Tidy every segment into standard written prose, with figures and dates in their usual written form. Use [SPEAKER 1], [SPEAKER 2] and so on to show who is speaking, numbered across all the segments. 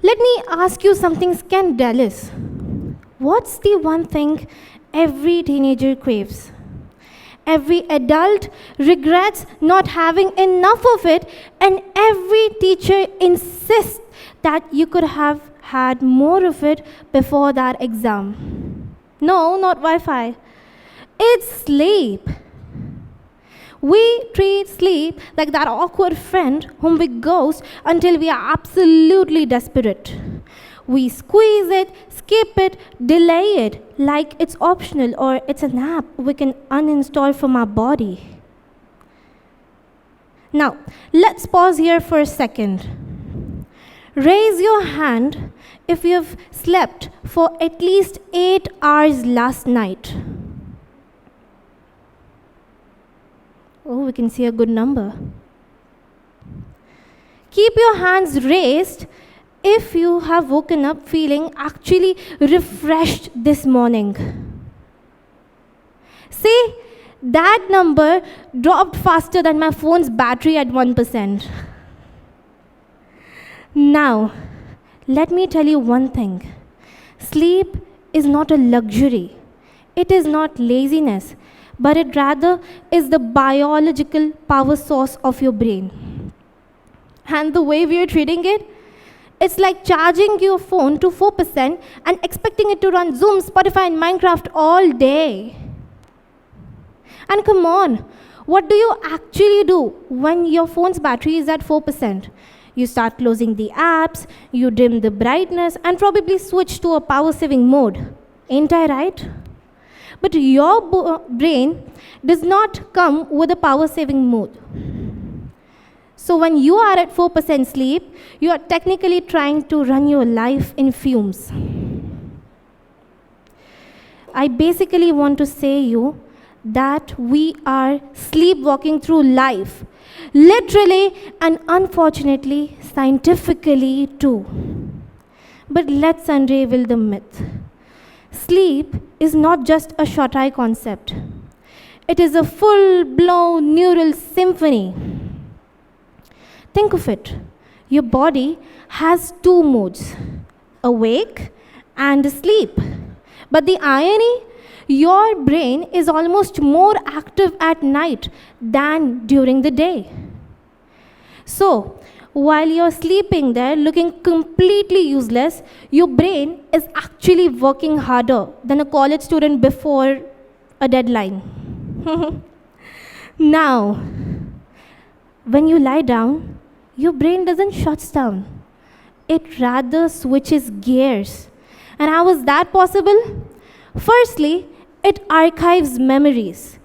[SPEAKER 1] Let me ask you something scandalous. What's the one thing every teenager craves? Every adult regrets not having enough of it, and every teacher insists that you could have had more of it before that exam. No, not Wi-Fi. It's sleep. We treat sleep like that awkward friend whom we ghost until we are absolutely desperate. We squeeze it, skip it, delay it like it's optional or it's an app we can uninstall from our body. Now, let's pause here for a second. Raise your hand if you've slept for at least 8 hours last night. Oh, we can see a good number. Keep your hands raised if you have woken up feeling actually refreshed this morning. See, that number dropped faster than my phone's battery at 1%. Now, let me tell you one thing. Sleep is not a luxury. It is not laziness, but it rather is the biological power source of your brain. And the way we are treating it, it's like charging your phone to 4% and expecting it to run Zoom, Spotify, and Minecraft all day. And come on, what do you actually do when your phone's battery is at 4%? You start closing the apps, you dim the brightness, and probably switch to a power-saving mode. Ain't I right? But your brain does not come with a power-saving mode. So when you are at 4% sleep, you are technically trying to run your life in fumes. I basically want to say you that we are sleepwalking through life, literally and unfortunately, scientifically too. But let's unravel the myth. Sleep is not just a short-eye concept. It is a full-blown neural symphony. Think of it. Your body has 2 modes, awake and asleep. But the irony, your brain is almost more active at night than during the day. So, while you're sleeping there looking completely useless, your brain is actually working harder than a college student before a deadline. Now, when you lie down, your brain doesn't shut down. It rather switches gears. And how is that possible? Firstly, it archives memories.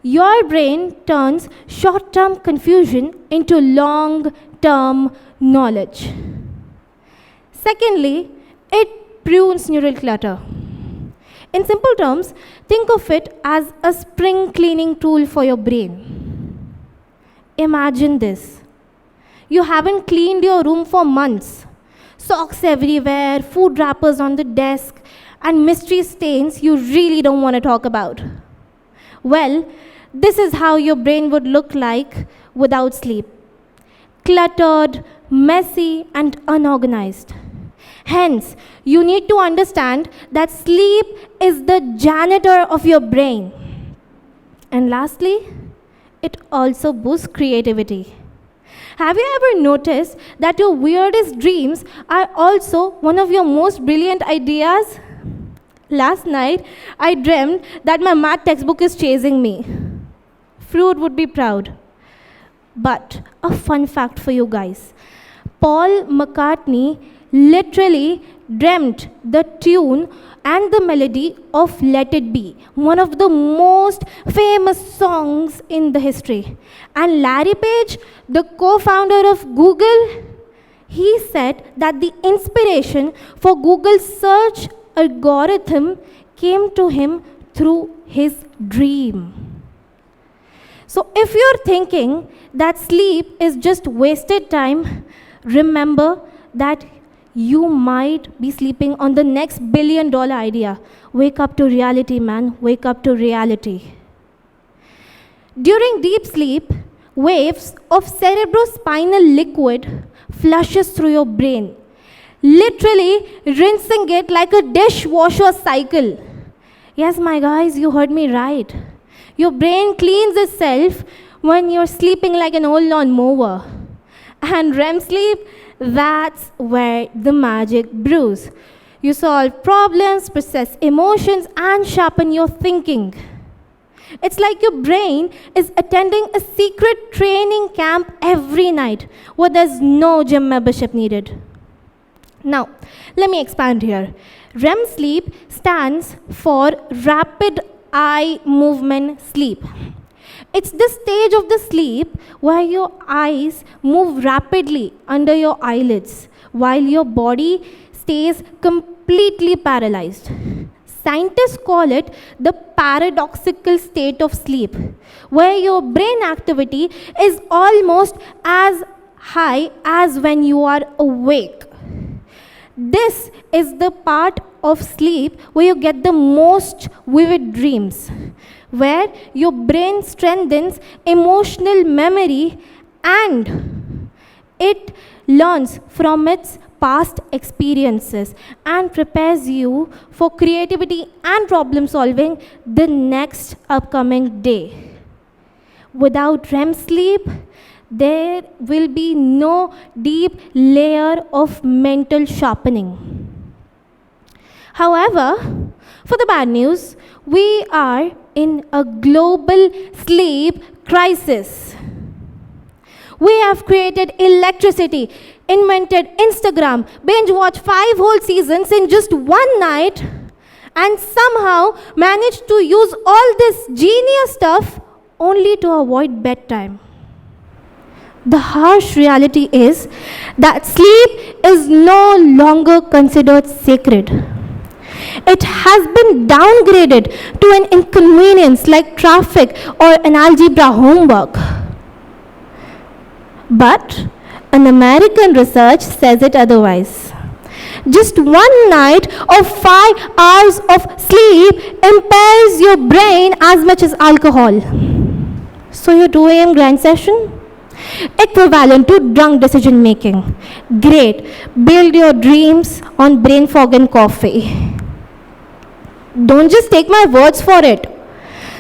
[SPEAKER 1] Your brain turns short-term confusion into long-term knowledge. Secondly, it prunes neural clutter. In simple terms, think of it as a spring cleaning tool for your brain. Imagine this. You haven't cleaned your room for months. Socks everywhere, food wrappers on the desk, and mystery stains you really don't want to talk about. Well, this is how your brain would look like without sleep. Cluttered, messy, and unorganized. Hence, you need to understand that sleep is the janitor of your brain. And lastly, it also boosts creativity. Have you ever noticed that your weirdest dreams are also one of your most brilliant ideas? Last night, I dreamt that my math textbook is chasing me. Fruit would be proud. But a fun fact for you guys. Paul McCartney literally dreamt the tune and the melody of Let It Be, one of the most famous songs in the history. And Larry Page, the co-founder of Google, he said that the inspiration for Google's search algorithm came to him through his dream. So if you're thinking that sleep is just wasted time, remember that you might be sleeping on the next $1 billion idea. Wake up to reality, man. Wake up to reality. During deep sleep, waves of cerebrospinal liquid flushes through your brain. literally rinsing it like a dishwasher cycle. Yes, my guys, you heard me right. Your brain cleans itself when you're sleeping like an old lawnmower. And REM sleep, that's where the magic brews. You solve problems, process emotions, and sharpen your thinking. It's like your brain is attending a secret training camp every night where there's no gym membership needed. Now, let me expand here. REM sleep stands for rapid eye movement sleep. It's the stage of the sleep where your eyes move rapidly under your eyelids while your body stays completely paralyzed. Scientists call it the paradoxical state of sleep, where your brain activity is almost as high as when you are awake. This is the part of sleep where you get the most vivid dreams, where your brain strengthens emotional memory and it learns from its past experiences and prepares you for creativity and problem solving the next upcoming day. Without REM sleep, there will be no deep layer of mental sharpening. However, for the bad news, we are in a global sleep crisis. We have created electricity, invented Instagram, binge watched 5 whole seasons in just one night, and somehow managed to use all this genius stuff only to avoid bedtime. The harsh reality is that sleep is no longer considered sacred. It has been downgraded to an inconvenience like traffic or an algebra homework. But an American research says it otherwise. Just one night of 5 hours of sleep impairs your brain as much as alcohol. So your 2 a.m. grind session? Equivalent to drunk decision making. Great. Build your dreams on brain fog and coffee. Don't just take my words for it.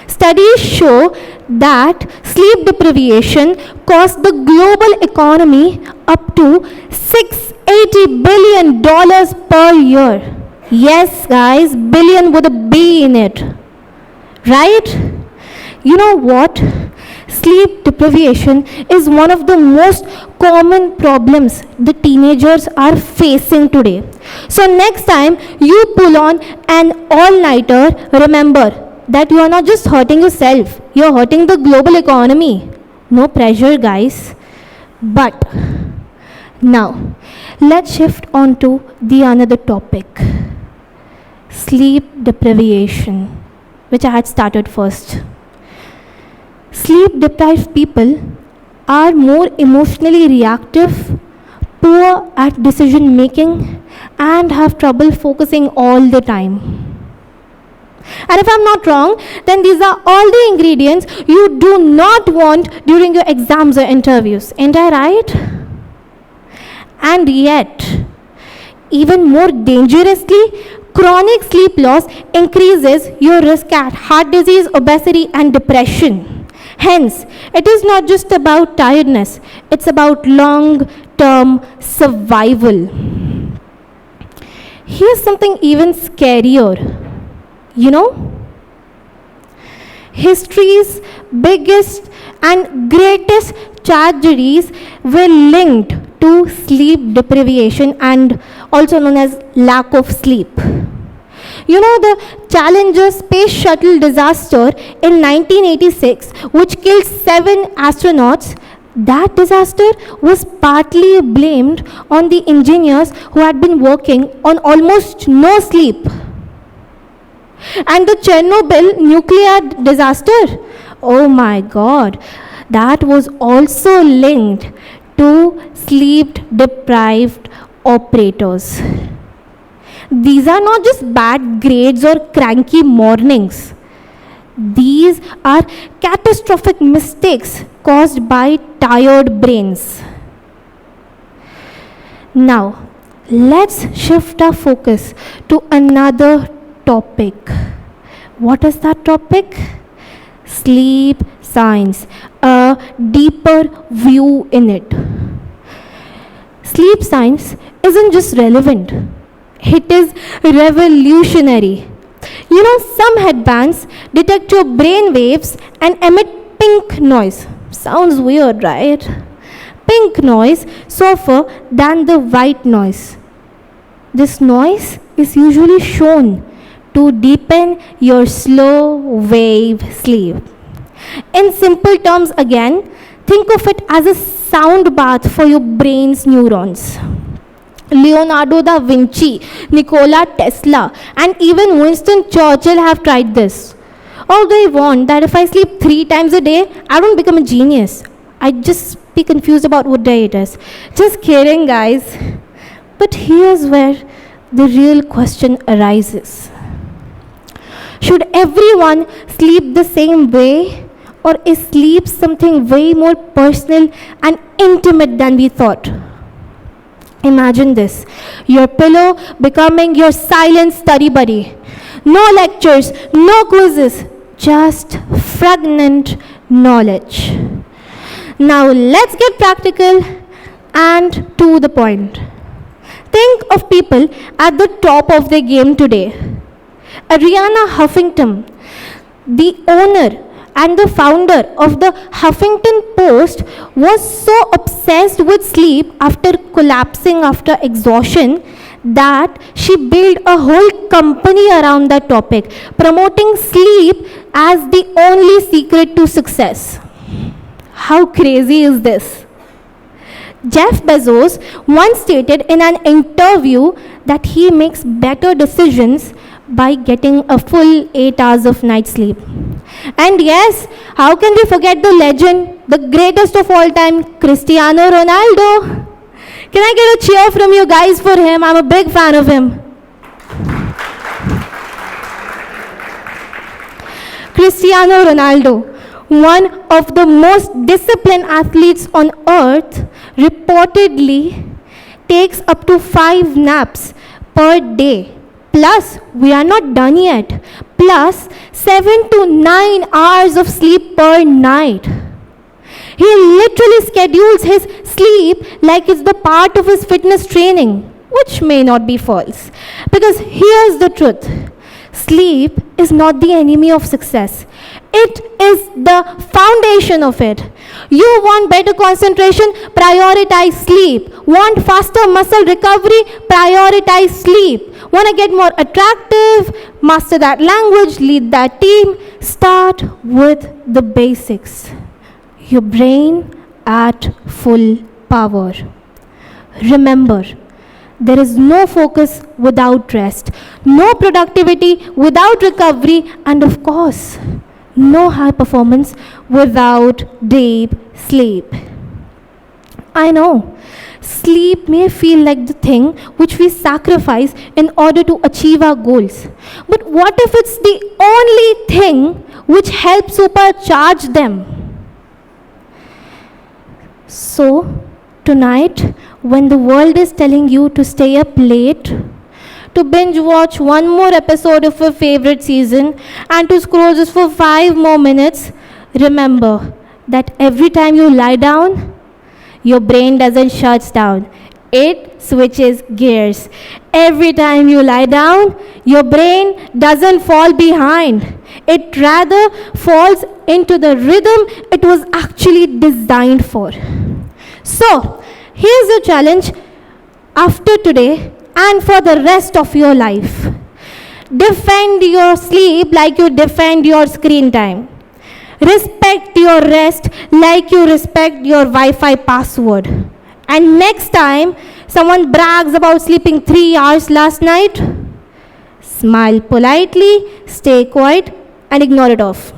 [SPEAKER 1] Studies show that sleep deprivation costs the global economy up to $680 billion per year. Yes, guys, billion with a B in it. Right? You know what? Sleep deprivation is one of the most common problems the teenagers are facing today. So next time you pull on an all-nighter, remember that you are not just hurting yourself, you are hurting the global economy. No pressure, guys. But now, let's shift on to the another topic. Sleep deprivation, which I had started first. Sleep deprived people are more emotionally reactive, poor at decision making, and have trouble focusing all the time. And if I'm not wrong, then these are all the ingredients you do not want during your exams or interviews. Ain't I right? And yet, even more dangerously, chronic sleep loss increases your risk at heart disease, obesity, and depression. Hence, it is not just about tiredness, it's about long-term survival. Here's something even scarier. You know, history's biggest and greatest tragedies were linked to sleep deprivation and also known as lack of sleep. You know, the Challenger space shuttle disaster in 1986, which killed 7 astronauts, that disaster was partly blamed on the engineers who had been working on almost no sleep. And the Chernobyl nuclear disaster, oh my God, that was also linked to sleep deprived operators. These are not just bad grades or cranky mornings. These are catastrophic mistakes caused by tired brains. Now, let's shift our focus to another topic. What is that topic? Sleep science, a deeper view in it. Sleep science isn't just relevant, it is revolutionary. You know, some headbands detect your brain waves and emit pink noise. Sounds weird, right? Pink noise softer than the white noise. This noise is usually shown to deepen your slow wave sleep. In simple terms, again, think of it as a sound bath for your brain's neurons. Leonardo da Vinci, Nikola Tesla, and even Winston Churchill have tried this. All they want that if I sleep 3 times a day, I don't become a genius. I just be confused about what day it is. Just kidding, guys. But here's where the real question arises. Should everyone sleep the same way? Or is sleep something way more personal and intimate than we thought? Imagine this, your pillow becoming your silent study buddy. No lectures, no quizzes, just fragment knowledge. Now let's get practical and to the point. Think of people at the top of their game today. Ariana Huffington, the owner and the founder of the Huffington Post, was so obsessed with sleep after collapsing after exhaustion that she built a whole company around that topic, promoting sleep as the only secret to success. How crazy is this? Jeff Bezos once stated in an interview that he makes better decisions by getting a full 8 hours of night sleep. And yes, how can we forget the legend, the greatest of all time, Cristiano Ronaldo? Can I get a cheer from you guys for him? I'm a big fan of him. Cristiano Ronaldo, one of the most disciplined athletes on earth, reportedly takes up to 5 naps per day. Plus, we are not done yet. Plus, 7 to 9 hours of sleep per night. He literally schedules his sleep like it's the part of his fitness training, which may not be false. Because here's the truth. Sleep is not the enemy of success. It is the foundation of it. You want better concentration? Prioritize sleep. Want faster muscle recovery? Prioritize sleep. Want to get more attractive? Master that language, lead that team. Start with the basics. Your brain at full power. Remember, there is no focus without rest, no productivity without recovery, and of course, no high performance without deep sleep. I know, sleep may feel like the thing which we sacrifice in order to achieve our goals. But what if it's the only thing which helps supercharge them? So, tonight, when the world is telling you to stay up late, to binge watch one more episode of your favorite season, and to scroll just for 5 more minutes, remember that every time you lie down, your brain doesn't shut down. It switches gears. Every time you lie down, your brain doesn't fall behind. It rather falls into the rhythm it was actually designed for. So, here's your challenge after today and for the rest of your life. Defend your sleep like you defend your screen time. Respect your rest like you respect your Wi-Fi password. And next time someone brags about sleeping 3 hours last night, smile politely, stay quiet, and ignore it off.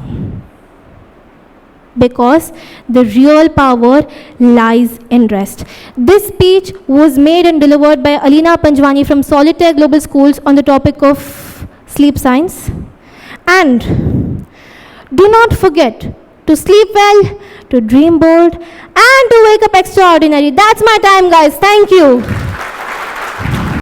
[SPEAKER 1] Because the real power lies in rest. This speech was made and delivered by Alina Panjvani from Solitaire Global Schools on the topic of sleep science. And do not forget to sleep well, to dream bold, and to wake up extraordinary. That's my time, guys. Thank you.